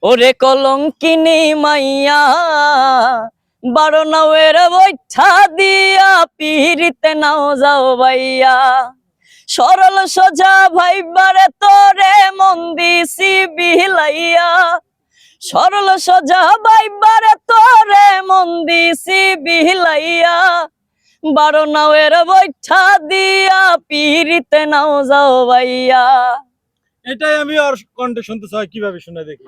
ওরে কলঙ্কিনী মাইয়া বারো নাওয়ের বৈঠা দিয়া পিরিতে নাও যাও বাইয়া সরল সোজা ভাইবারে তোরে মন দিছি বিহিলাইয়া সরল সোজা ভাইবারে তোরে মন দিছি বিহিলাইয়া বারো নাওয়ের বৈঠা দিয়া পিরিতে নাও যাও বাইয়া। এটাই আমি আর কণ্ঠে শুনতে চাই, কিভাবে শুনে দেখি।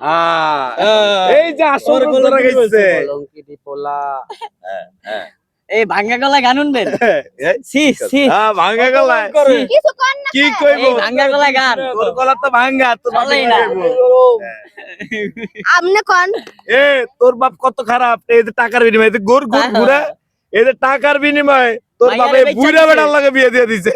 এই যে আসল ধরা গেছে কলঙ্কিনী পোলা। এই ভাঙ্গা গলায় গান শুনবেন? সি সি ভাঙ্গা গলায় কিছু কর না কি কইব? এই ভাঙ্গা গলায় গান তোর গলা তো ভাঙ্গা, তোর চলেই না। আমনে কোন এ তোর বাপ কত খারাপ, এই যে টাকার বিনিময়ে এই যে গোর গোর ঘুরে, এই যে টাকার বিনিময়ে তোর বাপে বুইড়া বেটার লাগে বিয়ে দিয়ে দিছে।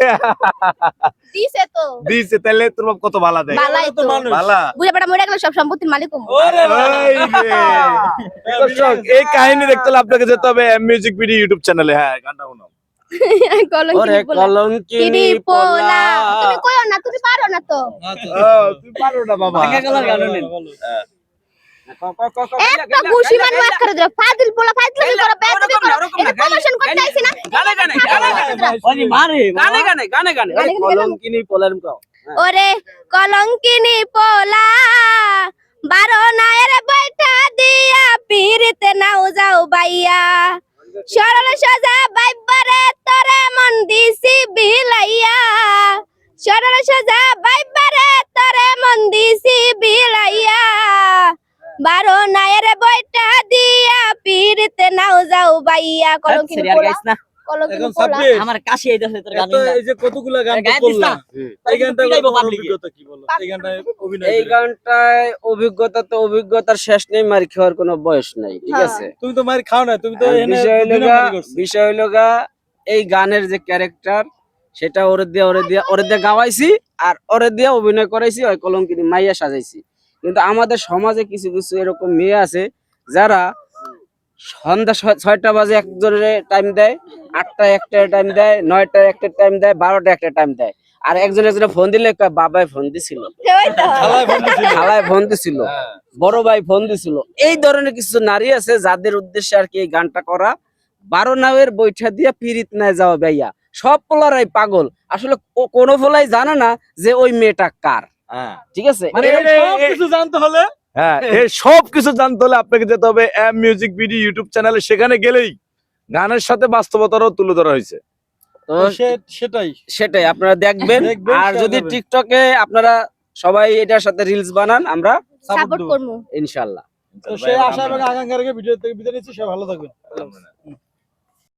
দিছে তো দিছে, তাহলে তোর বাপ কত ভালো দেয়। বালাই তো ভালো বুঝে বড় মরে গেল সব সম্পত্তির মালিক হবো। ওরে এই রে। দর্শক, এই কাহিনী দেখতে হলে আপনাকে যেতে হবে মিউজিক ভিডিও ইউটিউব চ্যানেলে। হ্যাঁ, গানটা শোনাও। ওরে কলঙ্কিনী পোলা কলঙ্কিনী পোলা। তুমি কইও না, তুমি পারো না তো। তুই পারো না বাবা। ভাঙ্গা গলার গান শুনেন। একটা ঘুষি মারবো এক করে দিও। ফাজিল পোলা ফাজিল করো, বেয়াদবি করো। এটা প্রমোশন করতে আইছি না। গানে গানে ওরে মারে গানে গানে গানে গানে ওরে কলঙ্কিনী পোলার মুখ। ওরে কলঙ্কিনী পোলা বারো নায়ের বৈঠা দিয়া পিরিতে নাও যাও বাইয়া সরল সোজা বাইবারে তোরে মন দিছি বিলাইয়া সরল সোজা বাইবারে তোরে মন দিছি বিলাইয়া বারো নায়ের বৈঠা দিয়া পিরিতে নাও যাও বাইয়া কলঙ্কিনী সিরিয়াল পোলা গাইছ না কলঙ্কিনী এখন পোলা সাব্বির, আমার কাশি আইতাছে তোর গান এত এই যে কতগুলা গান তো গায়ে দিস না। করলাম, এই গানটা পিটাইবো তোমার public-এ। অভিজ্ঞতা কি বলো? এই গানটায় অভিনয় এই করে। গানটায় অভিজ্ঞতার শেষ নেই, মার খাওয়ার কোনো বয়স নাই, ঠিক হ্যাঁ। আছে। তুমি তো মার খাও না, তুমি তো আর এখানে বিষয় হইলো গা এই গানের যে ক্যারেক্টার সেটা ওরে দিয়ে গাওয়াইছি আর ওরে দিয়ে অভিনয় করাইছি, ওই কলঙ্কিনী মাইয়া সাজাইছি। কিন্তু আমাদের সমাজে কিছু কিছু এরকম মেয়ে আছে যারা সন্ধ্যা 6টা বাজে একজনের টাইম দেয়, 8টায় একটা টাইম দেয়, 9টায় একটা টাইম দেয়, 12টায় একটা টাইম দেয়। আর একজনে ফোন দিলে কয় বাবাই ফোন দিছিল, খালায় ফোন দিছিল। খালায় ফোন দিছিল, বড় ভাই ফোন দিছিল। এই ধরনের কিছু নারী আছে যাদের উদ্দেশ্যে আর কি এই গানটা করা। 12 নাওয়ের বৈঠা দিয়া পিরিত নাই যাওয়া ভাইয়া। সব পোলারাই পাগল, আসলে কোনো পোলাই জানে না যে ওই মেয়েটা কার, হ্যাঁ, ঠিক আছে। মানে এই সব কিছু জানতে হলে হ্যাঁ, এই সব কিছু জানতে হলে আপনাকে যেতে হবে এম মিউজিক ভিডিও ইউটিউব চ্যানেলে। সেখানে গেলেই গানের সাথে বাস্তবতারও তুলে ধরা হয়েছে। তো সেটাই সেটাই আপনারা দেখবেন। দেখবেন, আর share যদি করবেন। টিকটকে আপনারা সবাই এটার সাথে রিলস বানান, আমরা সাপোর্ট করবো। ইনশাল্লাহ। তো সেই আশা এবং আকাঙ্ক্ষার ভিডিও থেকে বিদায় নিচ্ছি। সবাই ভালো থাকবেন।